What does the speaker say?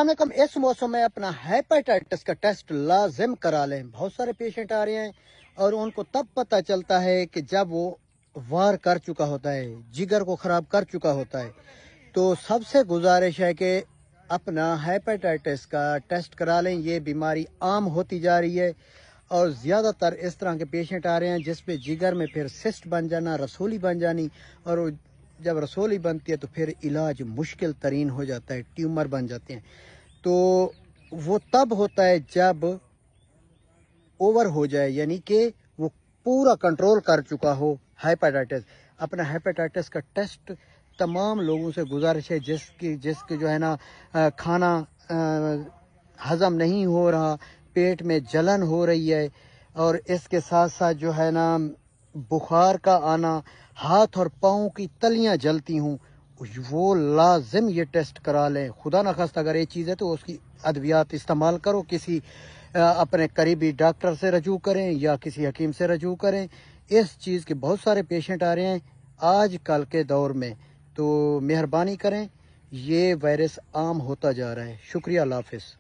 अस्सलामुअलैकुम। इस मौसम में अपना हेपेटाइटिस का टेस्ट लाजिम करा लें। बहुत सारे पेशेंट आ रहे हैं और उनको तब पता चलता है कि जब वो वार कर चुका होता है, जिगर को ख़राब कर चुका होता है। तो सबसे गुजारिश है कि अपना हेपेटाइटिस का टेस्ट करा लें। ये बीमारी आम होती जा रही है और ज़्यादातर इस तरह के पेशेंट आ रहे हैं जिसपे जिगर में फिर सिस्ट बन जाना, रसोली बन जानी, और जब रसोली बनती है तो फिर इलाज मुश्किल तरीन हो जाता है, ट्यूमर बन जाते हैं। तो वो तब होता है जब ओवर हो जाए, यानी कि वो पूरा कंट्रोल कर चुका हो हेपेटाइटिस। अपना हेपेटाइटिस का टेस्ट तमाम लोगों से गुजारिश है जिसकी जो है ना खाना हज़म नहीं हो रहा, पेट में जलन हो रही है और इसके साथ साथ जो है ना बुखार का आना, हाथ और पाँव की तलियां जलती हूँ, वो लाजिम ये टेस्ट करा लें। खुदा न खास्ता अगर ये चीज़ है तो उसकी अद्वियात इस्तेमाल करो, किसी अपने करीबी डॉक्टर से रजू करें या किसी हकीम से रजू करें। इस चीज़ के बहुत सारे पेशेंट आ रहे हैं आज कल के दौर में, तो मेहरबानी करें, ये वायरस आम होता जा रहा है। शुक्रिया, अल्लाह हाफ़िज़।